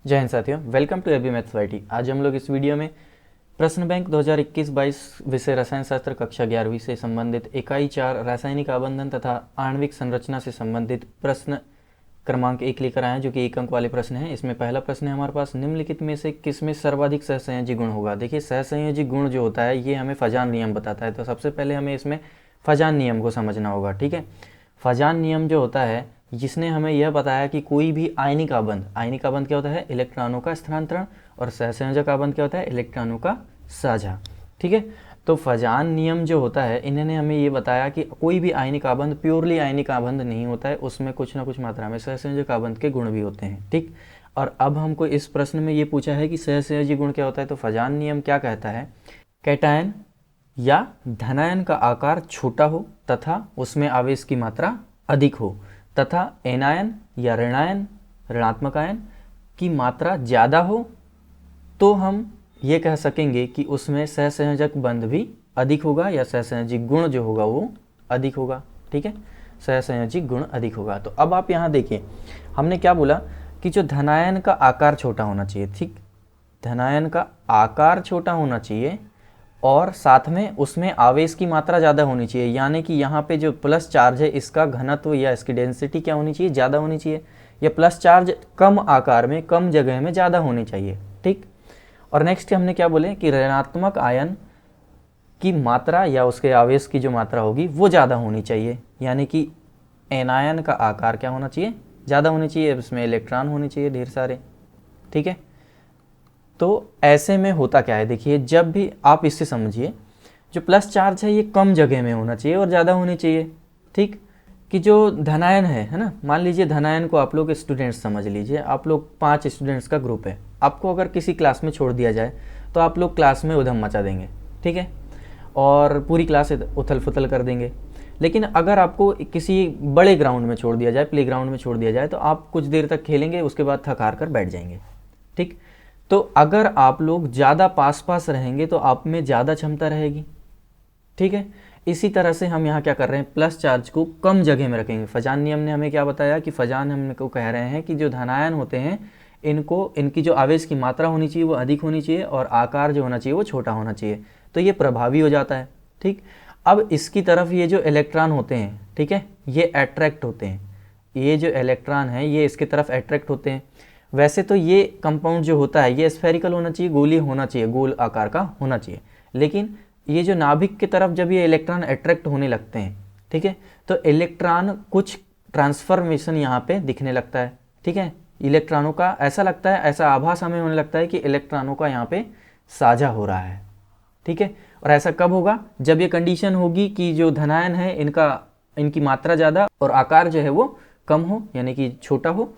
जय हिंद साथियों, welcome to AB maths YT. आज हम लोग इस वीडियो में प्रश्न बैंक 2021-22 विषय रसायन शास्त्र कक्षा 11वीं से संबंधित इकाई 4 रासायनिक आबंधन तथा आणविक संरचना से संबंधित प्रश्न क्रमांक 1 लेकर आए हैं, जो कि 1 अंक वाले प्रश्न हैं। इसमें पहला प्रश्न है हमारे पास, निम्नलिखित में से किसमें सर्वाधिक सहसंयोजी गुण होगा। देखिए, सहसंयोजी गुण जो होता है ये हमें फजान नियम बताता है। तो सबसे पहले हमें इसमें फजान नियम को समझना होगा। ठीक है, फजान नियम जो होता है जिसने हमें यह बताया कि कोई भी आयनिक आबंध क्या होता है, इलेक्ट्रॉनों का स्थानांतरण, और सहसंयोजक आबंध क्या होता है, इलेक्ट्रॉनों का साझा। ठीक है, तो फजान नियम जो होता है इन्होंने हमें ये बताया कि कोई भी आयनिक आबंध प्योरली आयनिक आबंध नहीं होता है, उसमें कुछ ना कुछ मात्रा में सहसंयोजक आबंध के गुण भी होते हैं। ठीक, और अब हमको इस प्रश्न में ये पूछा है कि सहसंयोजी गुण क्या होता है। तो फजान नियम क्या कहता है, कैटायन या धनायन का आकार छोटा हो तथा उसमें आवेश की मात्रा अधिक हो, तथा एनायन या ऋणात्मक आयन की मात्रा ज़्यादा हो, तो हम ये कह सकेंगे कि उसमें सहसंयोजक बंध भी अधिक होगा या सहसंयोजी गुण जो होगा वो अधिक होगा। ठीक है, सहसंयोजी गुण अधिक होगा। तो अब आप यहाँ देखिए, हमने क्या बोला कि जो धनायन का आकार छोटा होना चाहिए। ठीक, धनायन का आकार छोटा होना चाहिए और साथ में उसमें आवेश की मात्रा ज़्यादा होनी चाहिए, यानी कि यहाँ पे जो प्लस चार्ज है इसका घनत्व या इसकी डेंसिटी क्या होनी चाहिए, ज़्यादा होनी चाहिए। या प्लस चार्ज कम आकार में कम जगह में ज़्यादा होनी चाहिए। ठीक, और नेक्स्ट हमने क्या बोले कि ऋणात्मक आयन की मात्रा या उसके आवेश की जो मात्रा होगी वो ज़्यादा होनी चाहिए, यानी कि एनायन का आकार क्या होना चाहिए, ज़्यादा होनी चाहिए, इसमें इलेक्ट्रॉन होने चाहिए ढेर सारे। ठीक है, तो ऐसे में होता क्या है, देखिए जब भी आप इससे समझिए, जो प्लस चार्ज है ये कम जगह में होना चाहिए और ज़्यादा होनी चाहिए। ठीक, कि जो धनायन है ना, मान लीजिए धनायन को आप लोग स्टूडेंट्स समझ लीजिए, आप लोग 5 स्टूडेंट्स का ग्रुप है। आपको अगर किसी क्लास में छोड़ दिया जाए तो आप लोग क्लास में उधम मचा देंगे। ठीक है, और पूरी क्लास उथल फुथल कर देंगे। लेकिन अगर आपको किसी बड़े ग्राउंड में छोड़ दिया जाए, प्ले ग्राउंड में छोड़ दिया जाए, तो आप कुछ देर तक खेलेंगे, उसके बाद थक हार कर बैठ जाएंगे। ठीक, तो अगर आप लोग ज़्यादा पास पास रहेंगे तो आप में ज़्यादा क्षमता रहेगी। ठीक है, इसी तरह से हम यहाँ क्या कर रहे हैं, प्लस चार्ज को कम जगह में रखेंगे। फजान नियम ने हमें क्या बताया कि फजान हम को कह रहे हैं कि जो धनायन होते हैं इनकी जो आवेश की मात्रा होनी चाहिए वो अधिक होनी चाहिए और आकार जो होना चाहिए वो छोटा होना चाहिए, तो ये प्रभावी हो जाता है। ठीक, अब इसकी तरफ ये जो इलेक्ट्रॉन होते हैं, ठीक है, ये अट्रैक्ट होते हैं। ये जो इलेक्ट्रॉन है ये इसकी तरफ अट्रैक्ट होते हैं। वैसे तो ये कंपाउंड जो होता है ये स्फेरिकल होना चाहिए, गोलीय होना चाहिए, गोल आकार का होना चाहिए, लेकिन ये जो नाभिक की तरफ जब ये इलेक्ट्रॉन अट्रैक्ट होने लगते हैं, ठीक है, तो इलेक्ट्रॉन कुछ ट्रांसफॉर्मेशन यहाँ पे दिखने लगता है। ठीक है, इलेक्ट्रॉनों का ऐसा लगता है, ऐसा आभास हमें होने लगता है कि इलेक्ट्रॉनों का यहाँ पे साझा हो रहा है। ठीक है, और ऐसा कब होगा, जब ये कंडीशन होगी कि जो धनायन है इनकी मात्रा ज़्यादा और आकार जो है वो कम हो, यानी कि छोटा हो,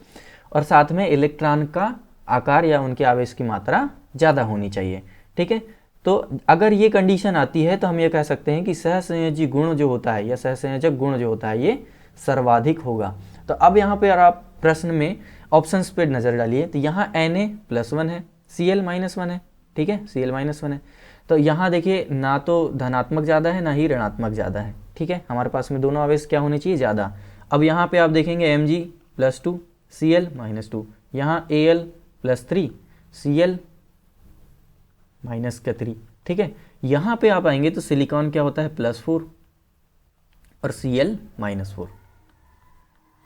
और साथ में इलेक्ट्रॉन का आकार या उनके आवेश की मात्रा ज़्यादा होनी चाहिए। ठीक है, तो अगर ये कंडीशन आती है तो हम ये कह सकते हैं कि सहसंयोजी गुण जो होता है या सहसंयोजक गुण जो होता है ये सर्वाधिक होगा। तो अब यहाँ पे अगर आप प्रश्न में ऑप्शंस पे नज़र डालिए तो यहाँ Na+1 है, Cl-1 है। ठीक है, Cl-1 है, तो यहाँ देखिए ना तो धनात्मक ज़्यादा है ना ही ऋणात्मक ज़्यादा है। ठीक है, हमारे पास में दोनों आवेश क्या होने चाहिए, ज़्यादा। अब यहाँ पे आप देखेंगे Mg+2 Cl-2, यहाँ Al+3 Cl-3। ठीक है, यहाँ पे आप आएंगे तो सिलिकॉन क्या होता है, +4 और Cl-4।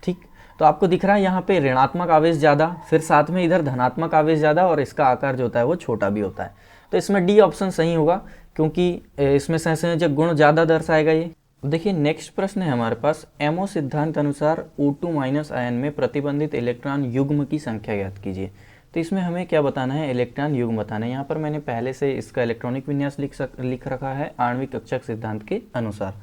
ठीक, तो आपको दिख रहा है यहाँ पे ऋणात्मक आवेश ज़्यादा, फिर साथ में इधर धनात्मक आवेश ज़्यादा, और इसका आकार जो होता है वो छोटा भी होता है। तो इसमें डी ऑप्शन सही होगा, क्योंकि इसमें सहसंयोजक गुण ज़्यादा दर्शाएगा ये। देखिए नेक्स्ट प्रश्न है हमारे पास, एमओ सिद्धांत अनुसार O2- आयन में प्रतिबंधित इलेक्ट्रॉन युग्म की संख्या ज्ञात कीजिए। तो इसमें हमें क्या बताना है, इलेक्ट्रॉन युग्म बताना है। यहाँ पर मैंने पहले से इसका इलेक्ट्रॉनिक विन्यास लिख रखा है आणविक कक्षक सिद्धांत के अनुसार।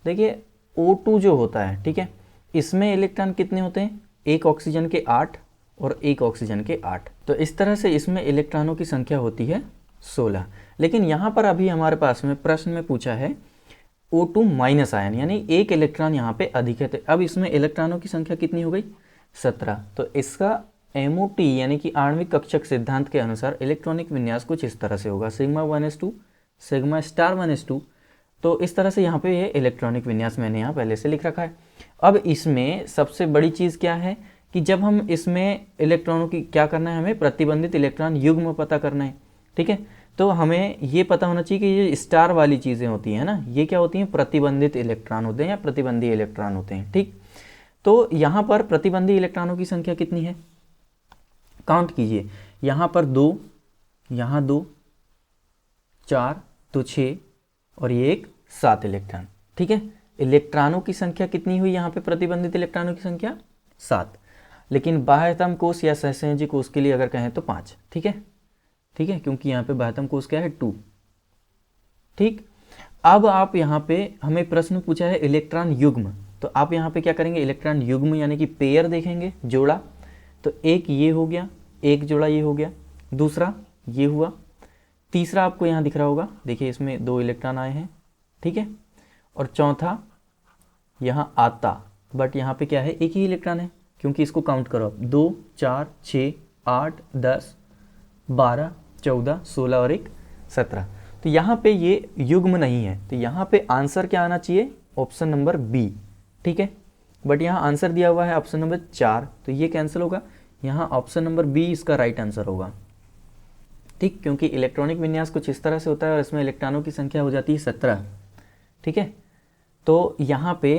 देखिए O2 जो होता है, ठीक है, इसमें इलेक्ट्रॉन कितने होते हैं, एक ऑक्सीजन के 8 और एक ऑक्सीजन के 8, तो इस तरह से इसमें इलेक्ट्रॉनों की संख्या होती है 16। लेकिन यहाँ पर अभी हमारे पास में प्रश्न में पूछा है O2- आयन, यानी एक इलेक्ट्रॉन यहाँ पे अधिक है। तो अब इसमें इलेक्ट्रॉनों की संख्या कितनी हो गई, 17। तो इसका MOT यानी कि आणविक कक्षक सिद्धांत के अनुसार इलेक्ट्रॉनिक विन्यास कुछ इस तरह से होगा, σ1s2 σ*1s2। तो इस तरह से यहाँ पे ये इलेक्ट्रॉनिक विन्यास मैंने यहाँ पहले से लिख रखा है। अब इसमें सबसे बड़ी चीज़ क्या है कि जब हम इसमें इलेक्ट्रॉनों की क्या करना है, हमें प्रतिबंधित इलेक्ट्रॉन युग्म पता करना है। ठीक है, तो हमें ये पता होना चाहिए कि ये स्टार वाली चीज़ें होती हैं ना, ये क्या होती हैं, प्रतिबंधित इलेक्ट्रॉन होते हैं या प्रतिबंधी इलेक्ट्रॉन होते हैं। ठीक, तो यहाँ पर प्रतिबंधी इलेक्ट्रॉनों की संख्या कितनी है, काउंट कीजिए। यहाँ पर 2, यहाँ 2, 4, तो 6 और ये एक 7 इलेक्ट्रॉन। ठीक है, इलेक्ट्रॉनों की संख्या कितनी हुई यहाँ पे, प्रतिबंधित इलेक्ट्रॉनों की संख्या 7, लेकिन बाह्यतम कोष या सहसंयोजी कोष के लिए अगर कहें तो 5। ठीक है, ठीक है, क्योंकि यहाँ पे बाह्यतम कोष क्या है, 2। ठीक, अब आप यहाँ पे हमें प्रश्न पूछा है इलेक्ट्रॉन युग्म, तो आप यहाँ पे क्या करेंगे, इलेक्ट्रॉन युग्म यानी कि पेयर देखेंगे, जोड़ा। तो एक ये हो गया, एक जोड़ा ये हो गया, दूसरा ये हुआ, तीसरा आपको यहाँ दिख रहा होगा, देखिए इसमें 2 इलेक्ट्रॉन आए हैं। ठीक है, और चौथा यहाँ आता, बट यहाँ पे क्या है, एक ही इलेक्ट्रॉन है, क्योंकि इसको काउंट करो आप, 2, 4, 6, 8, 10, 12, 14, 16 और 1, 17। तो यहाँ पे ये युग्म नहीं है, तो यहाँ पे आंसर क्या आना चाहिए, ऑप्शन नंबर बी। ठीक है, बट यहाँ आंसर दिया हुआ है ऑप्शन नंबर 4, तो ये कैंसिल होगा, यहाँ ऑप्शन नंबर बी इसका राइट आंसर होगा। ठीक, क्योंकि इलेक्ट्रॉनिक विन्यास कुछ इस तरह से होता है और इसमें इलेक्ट्रॉनों की संख्या हो जाती है 17। ठीक है, तो यहाँ पे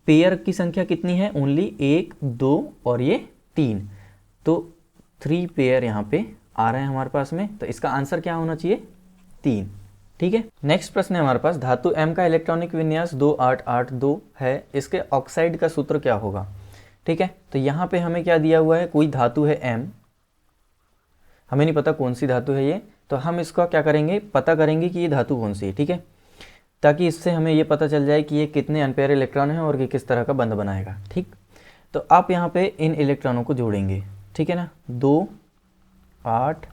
पेयर की संख्या कितनी है, ओनली 1, 2 और ये 3, तो 3 पेयर यहाँ पे आ रहे हैं हमारे पास में, तो इसका आंसर क्या होना चाहिए, 3। ठीक है, नेक्स्ट प्रश्न है हमारे पास, धातु M का इलेक्ट्रॉनिक विन्यास 2882 है, इसके ऑक्साइड का सूत्र क्या होगा। ठीक है, तो यहाँ पे हमें क्या दिया हुआ है, कोई धातु है M, हमें नहीं पता कौन सी धातु है ये, तो हम इसका क्या करेंगे, पता करेंगे कि ये धातु कौन सी है। ठीक है, ताकि इससे हमें ये पता चल जाए कि ये कितने अनपेयर इलेक्ट्रॉन हैं और ये किस तरह का बंध बनाएगा। ठीक, तो आप यहाँ पे इन इलेक्ट्रॉनों को जोड़ेंगे। ठीक है ना, 2, 8,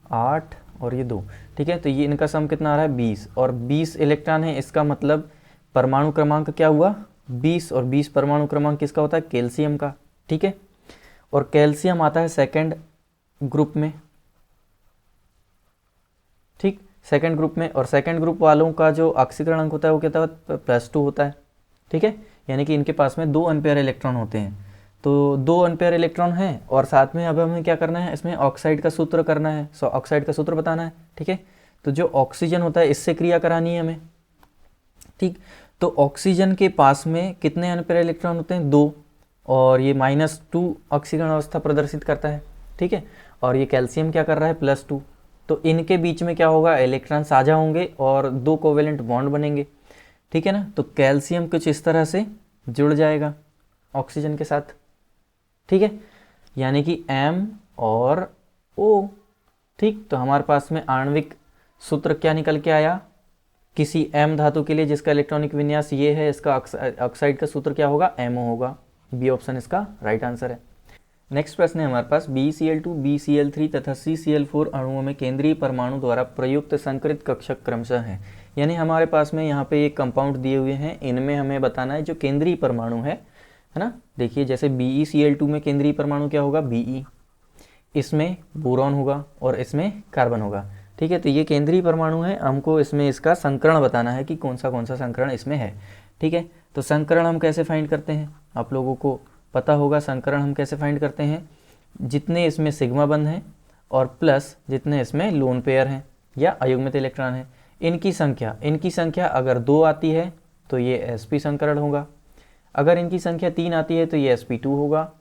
8 और ये 2। ठीक है, तो ये इनका सम कितना आ रहा है, 20, और 20 इलेक्ट्रॉन है, इसका मतलब परमाणु क्रमांक क्या हुआ, 20, और 20 परमाणु क्रमांक किसका होता है, कैल्शियम का। ठीक है, और कैल्शियम आता है सेकेंड ग्रुप में। ठीक, सेकेंड ग्रुप में, और सेकेंड ग्रुप वालों का जो ऑक्सीकरण अंक होता है वो क्या होता है, +2 होता है। ठीक है, यानी कि इनके पास में 2 अनपेयर इलेक्ट्रॉन होते हैं, तो 2 अनपेयर इलेक्ट्रॉन हैं, और साथ में अब हमें क्या करना है, इसमें ऑक्साइड का सूत्र करना है, ऑक्साइड का सूत्र बताना है। ठीक है, तो जो ऑक्सीजन होता है इससे क्रिया करानी है हमें। ठीक, तो ऑक्सीजन के पास में कितने अनपेयर इलेक्ट्रॉन होते हैं, 2, और ये -2 ऑक्सीकरण अवस्था प्रदर्शित करता है। ठीक है, और ये कैल्शियम क्या कर रहा है, +2, तो इनके बीच में क्या होगा, इलेक्ट्रॉन साझा होंगे और 2 कोवेलेंट बॉन्ड बनेंगे। ठीक है ना, तो कैल्शियम कुछ इस तरह से जुड़ जाएगा ऑक्सीजन के साथ। ठीक है, यानी कि M और O। ठीक, तो हमारे पास में आणविक सूत्र क्या निकल के आया, किसी M धातु के लिए जिसका इलेक्ट्रॉनिक विन्यास ये है, इसका ऑक्साइड का सूत्र क्या होगा, MO होगा। बी ऑप्शन इसका राइट आंसर है। नेक्स्ट प्रश्न है हमारे पास, BeCl2, BeCl3 तथा CCl4 अणुओं में केंद्रीय परमाणु द्वारा प्रयुक्त संकरित कक्षक क्रमशः है। यानी हमारे पास में यहाँ पे एक कंपाउंड दिए हुए हैं, इनमें हमें बताना है जो केंद्रीय परमाणु है ना। देखिए जैसे BeCl2 में केंद्रीय परमाणु क्या होगा, Be, इसमें बोरॉन होगा और इसमें कार्बन होगा। ठीक है, तो ये केंद्रीय परमाणु है, हमको इसमें इसका संकरण बताना है कि कौन सा संकरण इसमें है। ठीक है, तो संकरण हम कैसे फाइंड करते हैं, आप लोगों को पता होगा। संकरण हम कैसे फाइंड करते हैं, जितने इसमें सिग्मा बंध हैं और प्लस जितने इसमें लोन पेयर हैं या अयुग्मित इलेक्ट्रॉन हैं, इनकी संख्या अगर 2 आती है तो ये sp संकरण होगा, अगर इनकी संख्या 3 आती है तो ये sp2 होगा,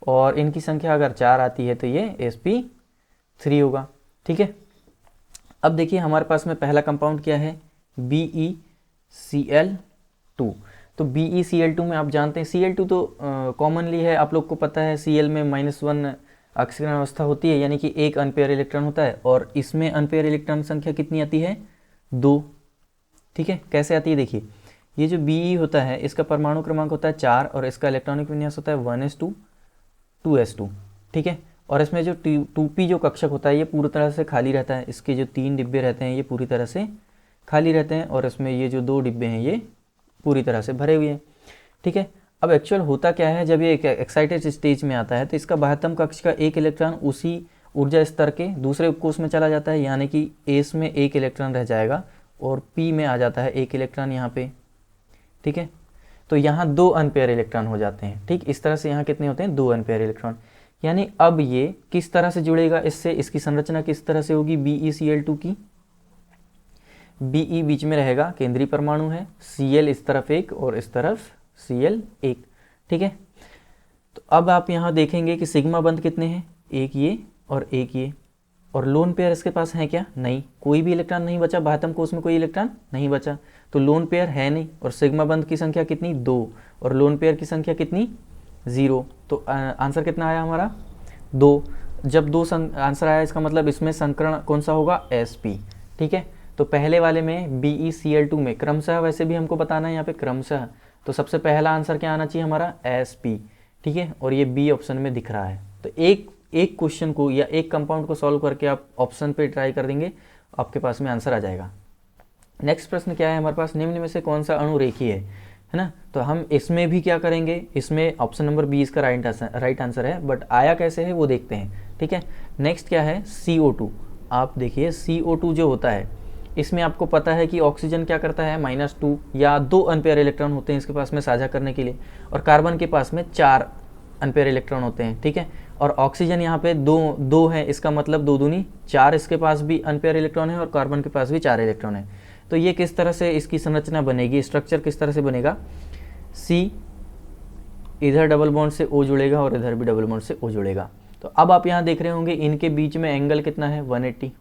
और इनकी संख्या अगर 4 आती है तो ये sp3 होगा। ठीक है, अब देखिए हमारे पास में पहला कंपाउंड क्या है, BeCl2। तो BeCl2 में आप जानते हैं Cl2 तो कॉमनली है, आप लोग को पता है Cl में -1 ऑक्सीकरण अवस्था होती है, यानी कि 1 अनपेयर इलेक्ट्रॉन होता है, और इसमें अनपेयर इलेक्ट्रॉन संख्या कितनी आती है, 2। ठीक है, कैसे आती है, देखिए ये जो Be होता है इसका परमाणु क्रमांक होता है 4 और इसका इलेक्ट्रॉनिक विन्यास होता है 1s2 2s2। ठीक है, और इसमें जो 2p जो कक्षक होता है ये पूरी तरह से खाली रहता है, इसके जो 3 डिब्बे रहते हैं ये पूरी तरह से खाली रहते हैं, और इसमें ये जो 2 डिब्बे हैं ये पूरी तरह से भरे हुए हैं। ठीक है, अब एक्चुअल होता क्या है, जब ये एक्साइटेड स्टेज में आता है तो इसका बाह्यतम कक्ष का एक इलेक्ट्रॉन उसी ऊर्जा स्तर के दूसरे उपकोष में चला जाता है, यानी कि एस में 1 इलेक्ट्रॉन रह जाएगा और पी में आ जाता है 1 इलेक्ट्रॉन यहाँ पे। ठीक है, तो यहाँ 2 अनपेयर इलेक्ट्रॉन हो जाते हैं। ठीक, इस तरह से यहाँ कितने होते हैं, 2 अनपेयर इलेक्ट्रॉन। यानी अब ये किस तरह से जुड़ेगा इससे, इसकी संरचना किस तरह से होगी, BeCl2 की। Be बीच में रहेगा, केंद्रीय परमाणु है, Cl इस तरफ एक और इस तरफ Cl एक। ठीक है, तो अब आप यहाँ देखेंगे कि सिग्मा बंध कितने हैं, एक ये और एक ये। और लोन पेयर इसके पास है क्या, नहीं, कोई भी इलेक्ट्रॉन नहीं बचा, बाह्यतम कोश में कोई इलेक्ट्रॉन नहीं बचा, तो लोन पेयर है नहीं। और सिग्मा बंध की संख्या कितनी, 2, और लोन पेयर की संख्या कितनी, 0। तो आंसर कितना आया हमारा, 2। जब 2 आंसर आया, इसका मतलब इसमें संकरण कौन सा होगा, sp। ठीक है, तो पहले वाले में BeCl2 में क्रमशः, वैसे भी हमको बताना है यहाँ पे क्रमशः, तो सबसे पहला आंसर क्या आना चाहिए हमारा, sp। ठीक है, और ये बी ऑप्शन में दिख रहा है। तो एक क्वेश्चन को या एक कंपाउंड को सॉल्व करके आप ऑप्शन पे ट्राई कर देंगे, आपके पास में आंसर आ जाएगा। नेक्स्ट प्रश्न क्या है हमारे पास, निम्न में से कौन सा अणु रेखीय है ना। तो हम इसमें भी क्या करेंगे, इसमें ऑप्शन नंबर बी इसका राइट आंसर है, बट आया कैसे है वो देखते हैं। ठीक है, नेक्स्ट क्या है, CO2। आप देखिए CO2 जो होता है, इसमें आपको पता है कि ऑक्सीजन क्या करता है, -2 या 2 अनपेयर इलेक्ट्रॉन होते हैं इसके पास में साझा करने के लिए, और कार्बन के पास में 4 अनपेयर इलेक्ट्रॉन होते हैं। ठीक है, और ऑक्सीजन यहाँ पे 2 है, इसका मतलब 2 दूनी 4, इसके पास भी अनपेयर इलेक्ट्रॉन है और कार्बन के पास भी 4 इलेक्ट्रॉन है। तो ये किस तरह से इसकी संरचना बनेगी, स्ट्रक्चर किस तरह से बनेगा, C इधर डबल बॉन्ड से O जुड़ेगा और इधर भी डबल बॉन्ड से O जुड़ेगा। तो अब आप यहाँ देख रहे होंगे इनके बीच में एंगल कितना है, 180।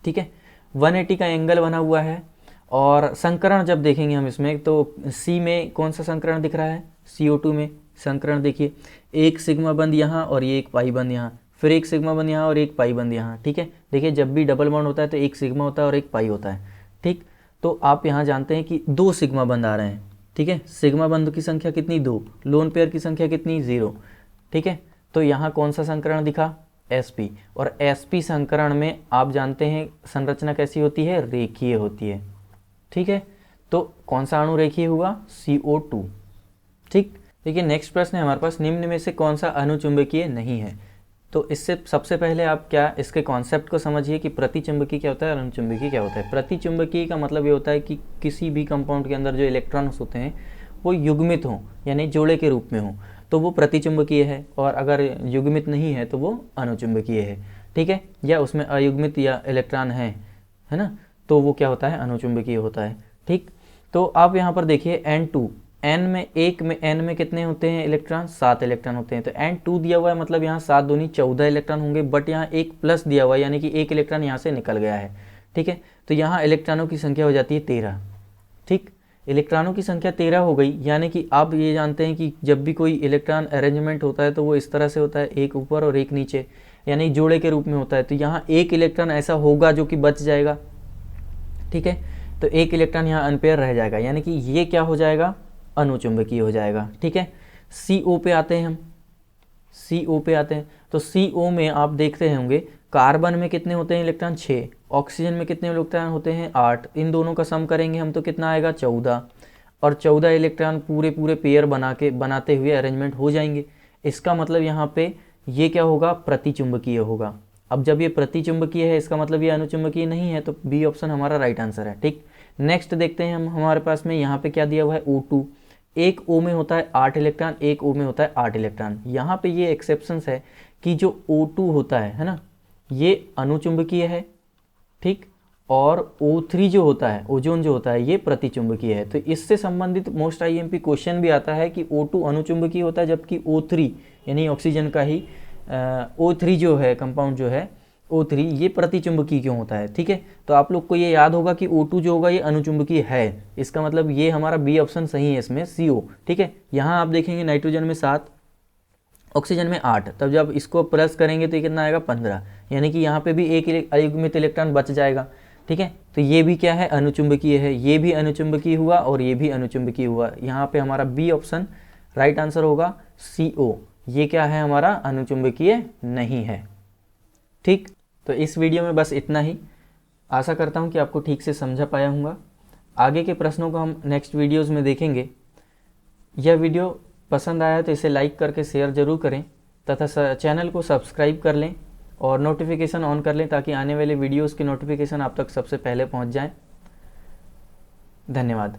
ठीक है, 180 का एंगल बना हुआ है। और संकरण जब देखेंगे हम इसमें, तो C में कौन सा संकरण दिख रहा है, CO2 में संकरण देखिए, एक सिग्मा बंद यहाँ और ये एक पाई बंद यहाँ, फिर एक सिग्मा बंद यहाँ और एक पाई बंद यहाँ। ठीक है, देखिए जब भी डबल बॉन्ड होता है तो एक सिग्मा होता है और एक पाई होता है। ठीक, तो आप यहाँ जानते हैं कि 2 सिग्मा बंद आ रहे हैं। ठीक है, सिग्मा बंद की संख्या कितनी, 2, लोन पेयर की संख्या कितनी, 0। ठीक है, तो यहाँ कौन सा संकरण दिखा, sp। और sp संकरण में आप जानते हैं संरचना कैसी होती है, रेखीय होती है। ठीक है, तो कौन सा अणु रेखीय हुआ, CO2। ठीक, देखिए नेक्स्ट प्रश्न है हमारे पास, निम्न में से कौन सा अनुचुंबकीय नहीं है। तो इससे सबसे पहले आप क्या इसके कॉन्सेप्ट को समझिए कि प्रतिचुंबकीय क्या होता है और अनुचुंबकीय क्या होता है। प्रतिचुंबकीय का मतलब ये होता है कि किसी भी कंपाउंड के अंदर जो इलेक्ट्रॉन्स होते हैं वो युग्मित हों, यानी जोड़े के रूप में हों, तो वो प्रतिचुंबकीय है, और अगर युग्मित नहीं है तो वो अनुचुंबकीय है। ठीक है, या उसमें अयुग्मित या इलेक्ट्रॉन है ना, तो वो क्या होता है, अनुचुंबकीय होता है। ठीक, तो आप यहाँ पर देखिए N2, N में कितने होते हैं इलेक्ट्रॉन, 7 इलेक्ट्रॉन होते हैं। तो N2 दिया हुआ है, मतलब यहाँ 7 दूनी 14 इलेक्ट्रॉन होंगे, बट यहाँ एक प्लस दिया हुआ है, यानी कि एक इलेक्ट्रॉन यहाँ से निकल गया है। ठीक है, तो यहाँ इलेक्ट्रॉनों की संख्या हो जाती है 13। ठीक, इलेक्ट्रॉनों की संख्या 13 हो गई, यानी कि आप ये जानते हैं कि जब भी कोई इलेक्ट्रॉन अरेंजमेंट होता है तो वो इस तरह से होता है, एक ऊपर और एक नीचे, यानी जोड़े के रूप में होता है। तो यहाँ एक इलेक्ट्रॉन ऐसा होगा जो कि बच जाएगा। ठीक है, तो एक इलेक्ट्रॉन यहाँ अनपेयर रह जाएगा, यानी कि ये क्या हो जाएगा, अनुचुंबकीय हो जाएगा। ठीक है, CO पे आते हैं हम, CO पे आते हैं, तो CO में आप देखते होंगे कार्बन में कितने होते हैं इलेक्ट्रॉन, 6, ऑक्सीजन में कितने इलेक्ट्रॉन होते हैं, 8। इन दोनों का सम करेंगे हम तो कितना आएगा, 14, और 14 इलेक्ट्रॉन पूरे पेयर बनाते हुए अरेंजमेंट हो जाएंगे। इसका मतलब यहाँ पे ये क्या होगा, प्रतिचुंबकीय होगा। अब जब ये प्रतिचुंबकीय है, इसका मतलब ये अनुचुंबकीय नहीं है, तो बी ऑप्शन हमारा राइट आंसर है। ठीक, नेक्स्ट देखते हैं हम, हमारे पास में यहाँ पे क्या दिया हुआ है, O2। एक O में होता है 8 इलेक्ट्रॉन, एक O में होता है 8 इलेक्ट्रॉन। यहाँ पे ये एक्सेप्शंस है कि जो O2 होता है ना, ये अनुचुंबकीय है। ठीक, और O3 जो होता है, ओजोन जो होता है, ये प्रतिचुंबकीय है। तो इससे संबंधित मोस्ट IMP क्वेश्चन भी आता है कि O2 अनुचुंबकीय होता है, जबकि O3 यानी ऑक्सीजन का ही O3 जो है कंपाउंड जो है O3, ये प्रतिचुंबकीय क्यों होता है। ठीक है, तो आप लोग को ये याद होगा कि O2 जो होगा ये अनुचुंबकीय है, इसका मतलब ये हमारा बी ऑप्शन सही है इसमें, CO। ठीक है, यहाँ आप देखेंगे नाइट्रोजन में 7, ऑक्सीजन में 8, तब जब इसको प्लस करेंगे तो ये कितना आएगा, 15, यानी कि यहाँ पे भी एक अयुग्मित इलेक्ट्रॉन बच जाएगा। ठीक है, तो ये भी क्या है, अनुचुंबकीय है, ये भी अनुचुंबकीय हुआ और ये भी अनुचुंबकीय हुआ। यहाँ पे हमारा बी ऑप्शन राइट आंसर होगा, CO। ये क्या है, हमारा अनुचुंबकीय नहीं है। ठीक, तो इस वीडियो में बस इतना ही। आशा करता हूँ कि आपको ठीक से समझा पाया हूँगा। आगे के प्रश्नों को हम नेक्स्ट वीडियोज़ में देखेंगे। यह वीडियो पसंद आया तो इसे लाइक करके शेयर ज़रूर करें, तथा चैनल को सब्सक्राइब कर लें और नोटिफिकेशन ऑन कर लें, ताकि आने वाले वीडियोज़ की नोटिफिकेशन आप तक सबसे पहले पहुँच जाए। धन्यवाद।